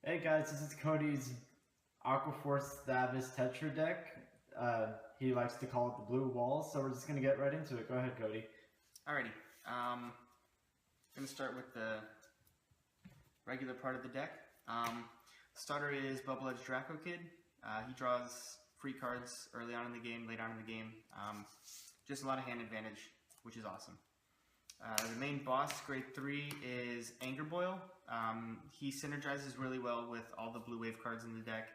Hey guys, this is Cody's Aqua Thavas Tetra deck. He likes to call it the blue wall, so we're just gonna get right into it. Go ahead, Cody. Alrighty, I'm gonna start with the regular part of the deck. Starter is Bubble Edge Draco Kid. He draws free cards early on in the game, late on in the game. Just a lot of hand advantage, which is awesome. The main boss, grade 3, is Anger Boil. He synergizes really well with all the blue wave cards in the deck,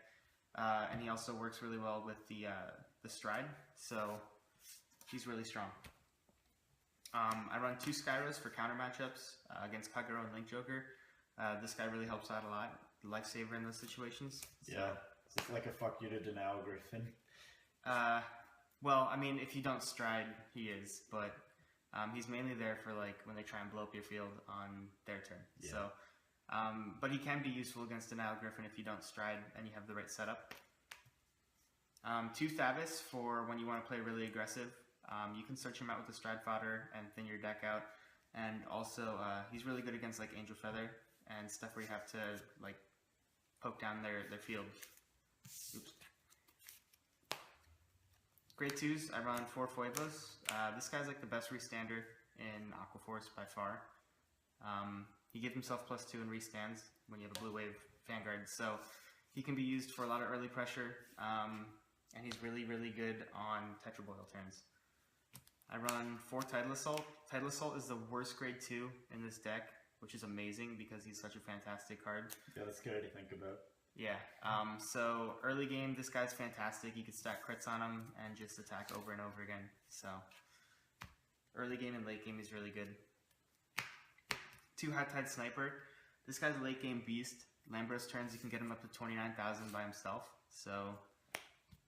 and he also works really well with the Stride, so he's really strong. I run 2 Skyros for counter matchups against Kagero and Link Joker. This guy really helps out a lot, lifesaver in those situations. So. Yeah, it's like a fuck you to Denial Griffin. Well, I mean, if you don't Stride, he is, but he's mainly there for like when they try and blow up your field on their turn. Yeah. So, but he can be useful against Denial Griffin if you don't Stride and you have the right setup. 2 Thavas for when you want to play really aggressive. You can search him out with the Stride Fodder and thin your deck out, and also he's really good against like Angel Feather and stuff where you have to like poke down their field. Oops. Grade 2s, I run 4 Foivos. This guy's like the best restander in Aqua Force by far. He gives himself +2 in restands when you have a blue wave Vanguard, so he can be used for a lot of early pressure, and he's really, really good on Tetra Boil turns. I run 4 Tidal Assault. Tidal Assault is the worst grade 2 in this deck, which is amazing because he's such a fantastic card. Yeah, that's scary to think about. Yeah, so early game, this guy's fantastic. You can stack crits on him and just attack over and over again. So early game and late game is really good. 2 High Tide Sniper. This guy's a late game beast. Lambros turns, you can get him up to 29,000 by himself. So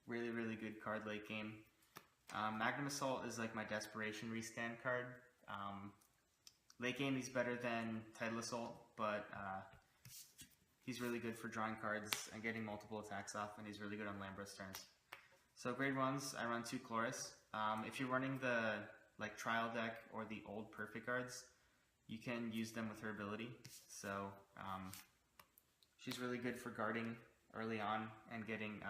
really, really good card late game. Magnum Assault is like my desperation restand card. Late game he's better than Tidal Assault, but he's really good for drawing cards and getting multiple attacks off, and he's really good on Lambros turns. So grade 1s, I run 2 Chloris. If you're running the like trial deck or the old perfect cards, you can use them with her ability. So she's really good for guarding early on and getting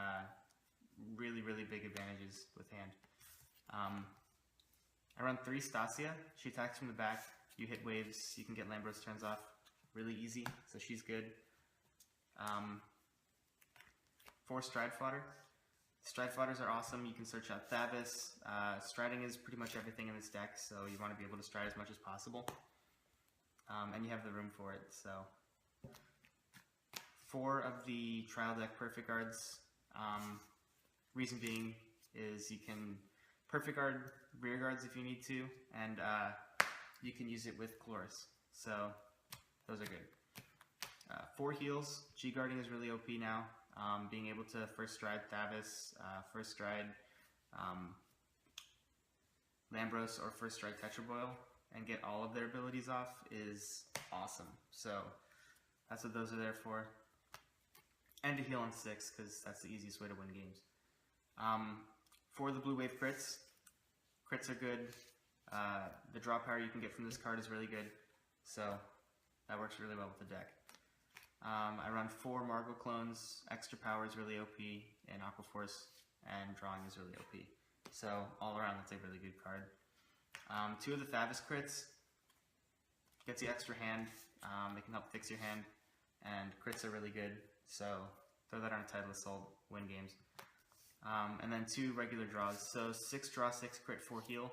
really, really big advantages with hand. I run 3 Stasia. She attacks from the back. You hit waves, you can get Lambros turns off really easy, so she's good. 4 Stride Fodder. Stride Fodders are awesome. You can search out Thavas. Striding is pretty much everything in this deck, so you want to be able to stride as much as possible. And you have the room for it. So 4 of the trial deck perfect guards. Reason being is you can perfect guard rear guards if you need to, and you can use it with Chloris. So those are good. 4 heals. G-guarding is really OP now. Being able to first stride Thavas, first stride Lambros, or first stride Tetra Boil and get all of their abilities off is awesome. So that's what those are there for. And to heal on 6, because that's the easiest way to win games. For the blue wave crits, crits are good. The draw power you can get from this card is really good. So that works really well with the deck. I run 4 Margot clones. Extra power is really OP in Aqua Force, and drawing is really OP. So all around, that's a really good card. 2 of the Thavas crits gets you extra hand. They can help fix your hand, and crits are really good. So throw that on a Tidal Assault, win games. And then 2 regular draws. So 6 draw, 6 crit, 4 heal.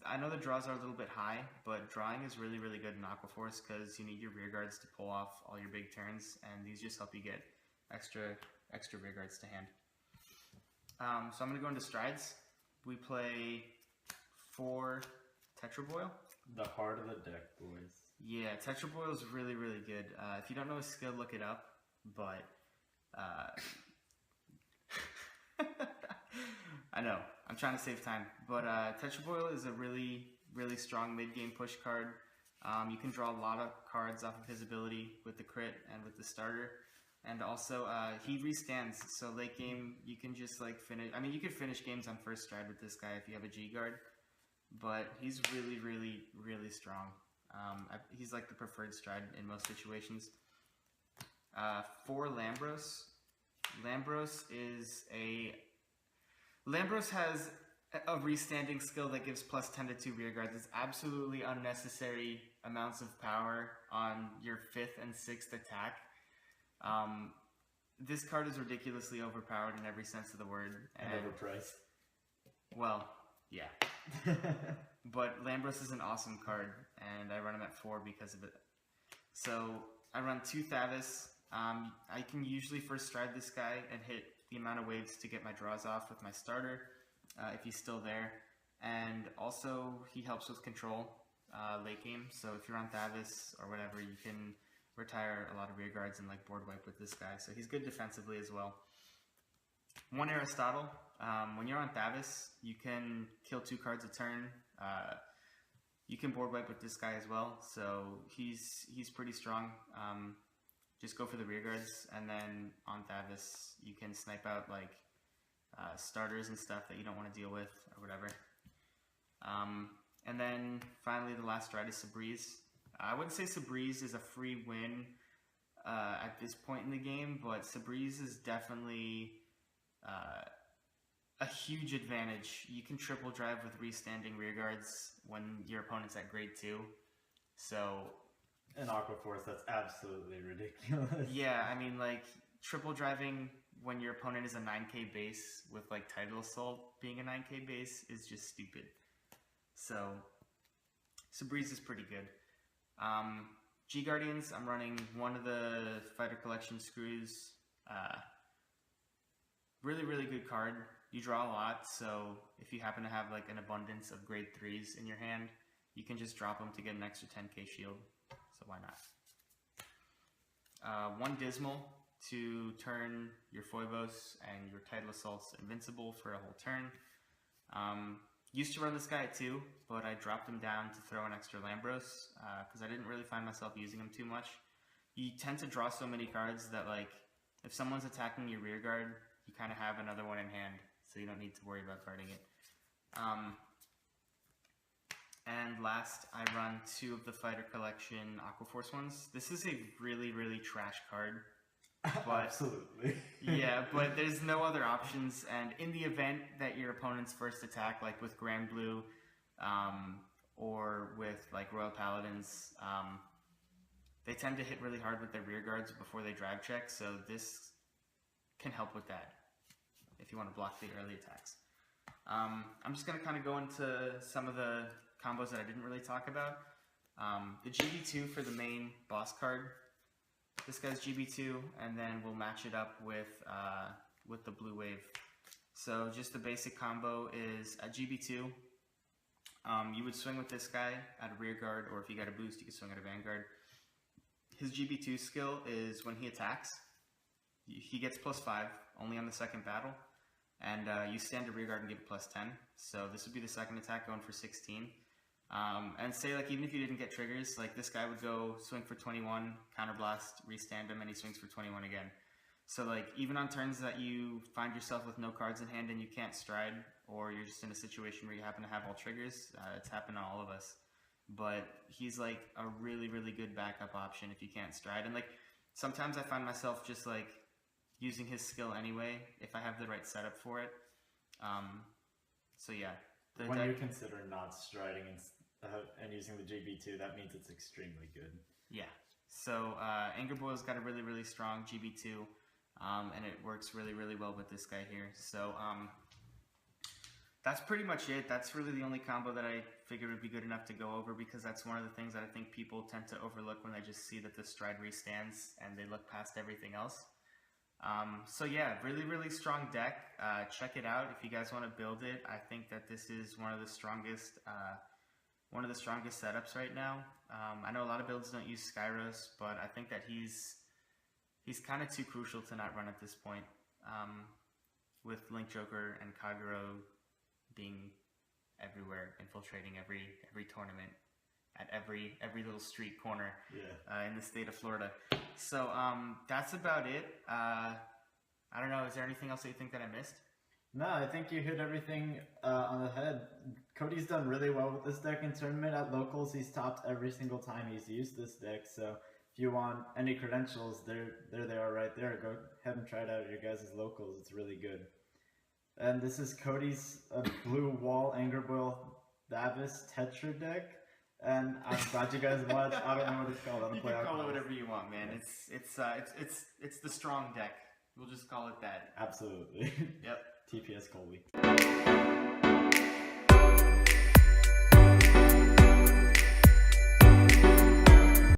I know the draws are a little bit high, but drawing is really, really good in Aqua Force because you need your rear guards to pull off all your big turns, and these just help you get extra rear guards to hand. So I'm going to go into strides. We play 4 Tetra Boil. The heart of the deck, boys. Yeah, Tetra Boil is really, really good. If you don't know his skill, look it up, but I know, I'm trying to save time, but Tetra Boil is a really, really strong mid-game push card. You can draw a lot of cards off of his ability with the crit and with the starter, and also he restands, so late game you can just like finish, I mean you could finish games on first stride with this guy if you have a G-guard, but he's really, really, really strong. He's like the preferred stride in most situations. 4 Lambros. Lambros has a restanding skill that gives plus 10 to 2 rear guards. It's absolutely unnecessary amounts of power on your 5th and 6th attack. This card is ridiculously overpowered in every sense of the word. And overpriced. Well, yeah. But Lambros is an awesome card, and I run him at 4 because of it. So I run 2 Thavas. I can usually first stride this guy and hit the amount of waves to get my draws off with my starter, if he's still there. And also, he helps with control late game. So if you're on Thavas or whatever, you can retire a lot of rear guards and like board wipe with this guy. So he's good defensively as well. 1 Aristotle. When you're on Thavas, you can kill 2 cards a turn. You can board wipe with this guy as well. So he's pretty strong. Just go for the rear guards, and then on Thavas, you can snipe out like starters and stuff that you don't want to deal with or whatever. And then finally, the last stride is Sabreeze. I wouldn't say Sabreeze is a free win at this point in the game, but Sabreeze is definitely a huge advantage. You can triple drive with restanding rear guards when your opponent's at grade 2. So in Aqua Force, that's absolutely ridiculous. Yeah, I mean, like, triple driving when your opponent is a 9k base with, like, Tidal Assault being a 9k base is just stupid. So, Sabreeze is pretty good. G-Guardians, I'm running one of the Fighter Collection screws. Really, really good card. You draw a lot, so if you happen to have, like, an abundance of grade 3s in your hand, you can just drop them to get an extra 10k shield. So why not? 1 Dismal to turn your Phobos and your Tidal Assaults invincible for a whole turn. Used to run this guy at 2, but I dropped him down to throw an extra Lambros because I didn't really find myself using him too much. You tend to draw so many cards that, like, if someone's attacking your rear guard, you kind of have another one in hand, so you don't need to worry about guarding it. And last, I run 2 of the Fighter Collection Aqua Force ones. This is a really, really trash card. But, absolutely. Yeah, but there's no other options. And in the event that your opponent's first attack, like with Grand Blue, or with like Royal Paladins, they tend to hit really hard with their rear guards before they drive check. So this can help with that if you want to block the early attacks. I'm just going to kind of go into some of the combos that I didn't really talk about. The GB2 for the main boss card. This guy's GB2, and then we'll match it up with the blue wave. So just the basic combo is a GB2. You would swing with this guy at a rear guard, or if you got a boost, you can swing at a vanguard. His GB2 skill is when he attacks, he gets +5 only on the second battle, and you stand a rear guard and give it +10. So this would be the second attack going for 16. And say, like, even if you didn't get triggers, like, this guy would go swing for 21, counterblast, restand him, and he swings for 21 again. So, like, even on turns that you find yourself with no cards in hand and you can't stride, or you're just in a situation where you happen to have all triggers, it's happened to all of us. But he's, like, a really, really good backup option if you can't stride. And, like, sometimes I find myself just, like, using his skill anyway, if I have the right setup for it. So, yeah. When you consider not striding and using the GB2, that means it's extremely good. Yeah. So Anger Boil's got a really, really strong GB2, and it works really, really well with this guy here. So that's pretty much it. That's really the only combo that I figured would be good enough to go over, because that's one of the things that I think people tend to overlook when they just see that the stride restands and they look past everything else. So yeah, really, really strong deck. Check it out if you guys want to build it. I think that this is one of the strongest setups right now. I know a lot of builds don't use Skyros, but I think that he's kind of too crucial to not run at this point. With Link Joker and Kagero being everywhere, infiltrating every tournament at every little street corner in the state of Florida. So that's about it. I don't know, is there anything else that you think that I missed? No, I think you hit everything on the head. Cody's done really well with this deck in tournament. At locals, he's topped every single time he's used this deck, so if you want any credentials, there they are right there. Go ahead and try it out at your guys' locals. It's really good. And this is Cody's blue wall Angerboil Thavas Tetra deck. And I'm glad you guys watched. I don't know what it's called. I don't You play can call it alcohol. whatever you want, man. It's the strong deck. We'll just call it that. Absolutely. Yep. TPS Colby.